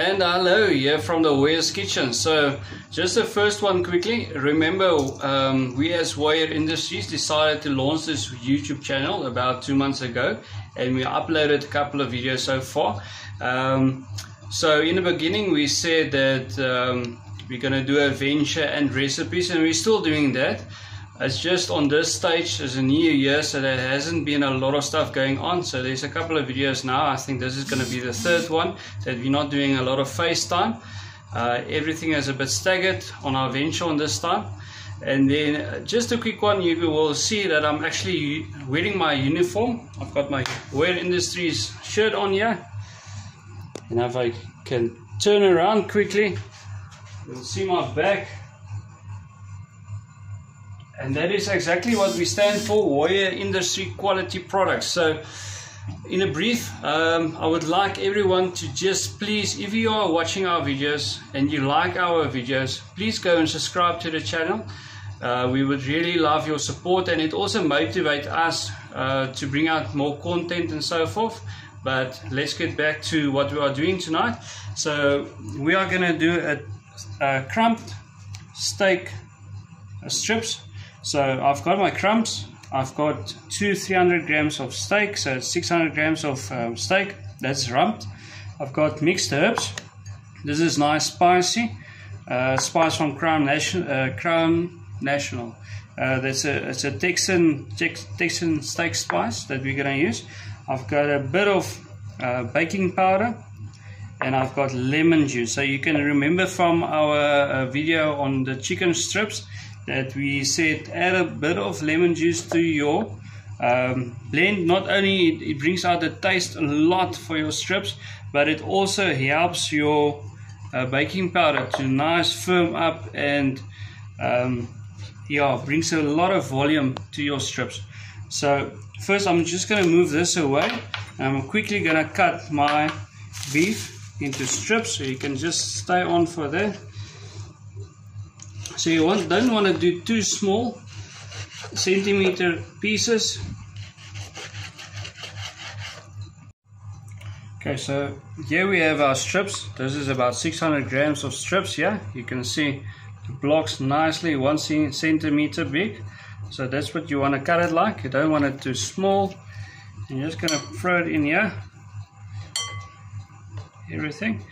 and hello here from the Warrior's Kitchen. So just the first one quickly. Remember, we as Warrior Industries decided to launch this YouTube channel about 2 months ago, and we uploaded a couple of videos so far. So in the beginning we said that we're going to do adventure and recipes, and we're still doing that. It's just on this stage as a new year, so there hasn't been a lot of stuff going on. So there's a couple of videos now. I think this is going to be the third one that we're not doing a lot of FaceTime. Everything is a bit staggered on our venture on this time. And then just a quick one, you will see that I'm actually wearing my uniform. I've got my Warrior Industries shirt on here. And if I can turn around quickly, you'll see my back. And that is exactly what we stand for, Warrior Industry Quality Products. So in a brief, I would like everyone to just please, if you are watching our videos and you like our videos, please go and subscribe to the channel. We would really love your support, and it also motivates us to bring out more content and so forth. But let's get back to what we are doing tonight. So we are going to do a crumbed steak strips. So I've got my crumbs, I've got 300 grams of steak, so 600 grams of steak, that's rumped. I've got mixed herbs. This is nice spicy, spice from Crown National. It's a Texan steak spice that we're going to use. I've got a bit of baking powder, and I've got lemon juice. So you can remember from our video on the chicken strips that we said add a bit of lemon juice to your blend. Not only it brings out the taste a lot for your strips, but it also helps your baking powder to nice firm up, and yeah, brings a lot of volume to your strips. So first I'm just going to move this away, and I'm quickly going to cut my beef into strips, so you can just stay on for that. So you don't want to do too small centimeter pieces. Okay, so here we have our strips. This is about 600 grams of strips here. You can see the blocks nicely 1 centimeter big. So that's what you want to cut it like. You don't want it too small. You're just going to throw it in here. Everything.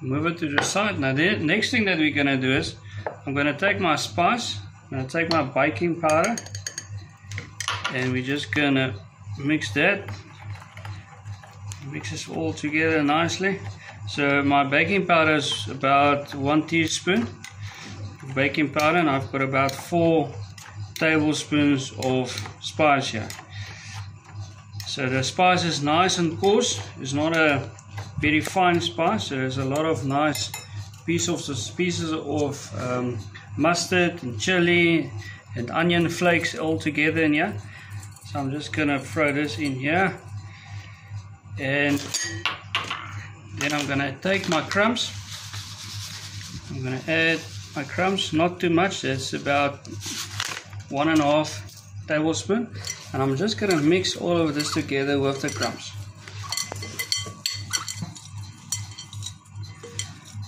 Move it to the side. Now the next thing that we're going to do is I'm going to take my spice, I'm going to take my baking powder, and we're just going to mix that. Mix this all together nicely. So my baking powder is about 1 teaspoon of baking powder, and I've got about 4 tablespoons of spice here. So the spice is nice and coarse. It's not a very fine spice. So there's a lot of nice pieces of mustard and chili and onion flakes all together in here. So I'm just gonna throw this in here, and then I'm gonna take my crumbs. I'm gonna add my crumbs, not too much, that's about 1.5 tablespoons, and I'm just gonna mix all of this together with the crumbs.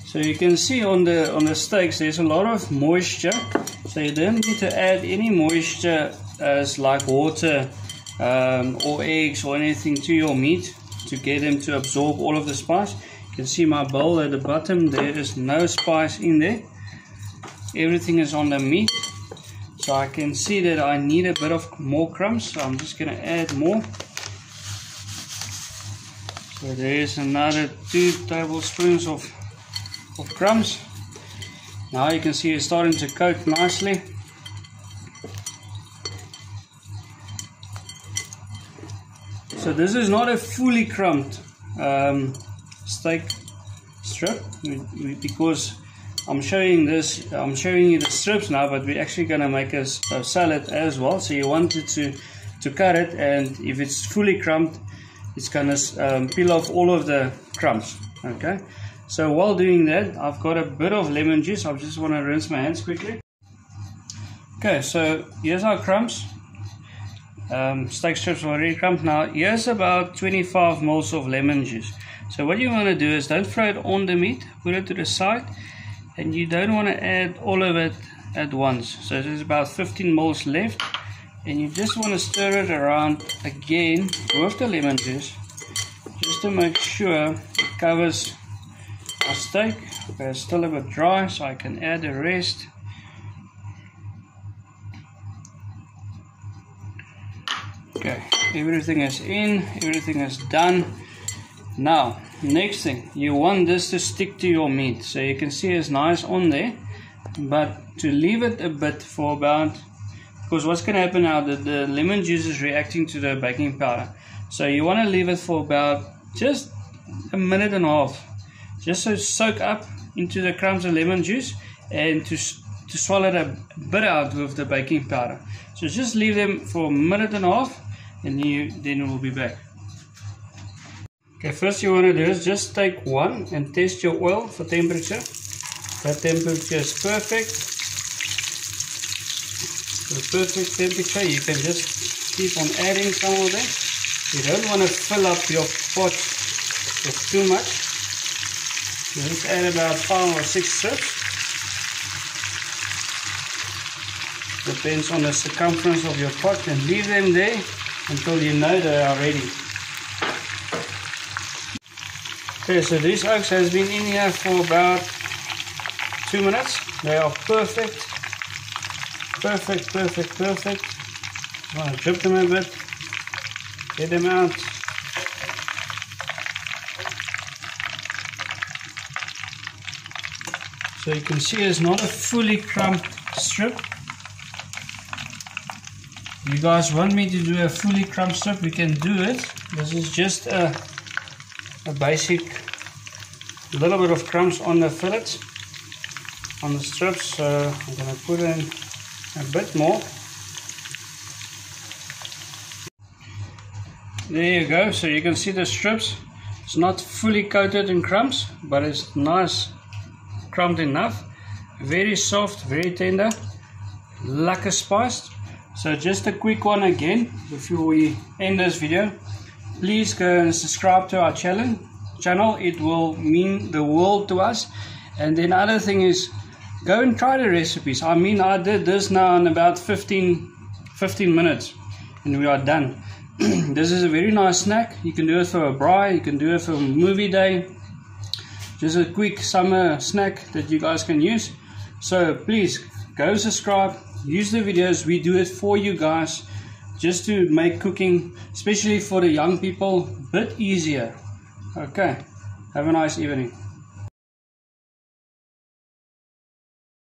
So you can see on the steaks there's a lot of moisture, so you don't need to add any moisture as like water or eggs or anything to your meat to get them to absorb all of the spice. You can see my bowl at the bottom, there is no spice in there. Everything is on the meat. So I can see that I need a bit of more crumbs, so I'm just going to add more. So there's another 2 tablespoons of crumbs. Now you can see it's starting to coat nicely. So this is not a fully crumbed steak strip, because I'm showing you the strips now, but we're actually going to make a salad as well. So you want it to cut it, and if it's fully crumbed, it's going to peel off all of the crumbs. Okay. So while doing that, I've got a bit of lemon juice. I just want to rinse my hands quickly. Okay, so here's our crumbs. Steak strips are already crumbed. Now here's about 25 ml of lemon juice. So what you want to do is don't throw it on the meat, put it to the side, and you don't want to add all of it at once. So there's about 15 mils left, and you just want to stir it around again with the lemon juice, just to make sure it covers our steak. Okay, it's still a bit dry, so I can add the rest. Okay, everything is in, everything is done. Now, next thing, you want this to stick to your meat. So you can see it's nice on there, but to leave it a bit for about, because what's going to happen now, the lemon juice is reacting to the baking powder. So you want to leave it for about just a minute and a half, just so soak up into the crumbs of lemon juice and to swallow it a bit out with the baking powder. So just leave them for a minute and a half, and then we'll be back. Okay, first you want to do is just take one and test your oil for temperature. That temperature is perfect. The perfect temperature. You can just keep on adding some of them. You don't want to fill up your pot with too much. Just add about 5 or 6 strips. Depends on the circumference of your pot, and leave them there until you know they are ready. Okay, so these oaks has been in here for about 2 minutes. They are perfect. Perfect. I'm going to drip them a bit, get them out. So you can see it's not a fully crumbed strip. If you guys want me to do a fully crumbed strip, we can do it. This is just a basic little bit of crumbs on the fillets, on the strips. So I'm going to put in a bit more. There you go. So you can see the strips. It's not fully coated in crumbs, but it's nice crumbed enough. Very soft, very tender, lekker spiced. So just a quick one again before we end this video. Please go and subscribe to our channel. It will mean the world to us. And then other thing is, go and try the recipes. I mean, I did this now in about 15 minutes and we are done. This is a very nice snack. You can do it for a braai, you can do it for a movie day. Just a quick summer snack that you guys can use. So please go subscribe, use the videos. We do it for you guys, just to make cooking, especially for the young people, a bit easier. Okay, have a nice evening.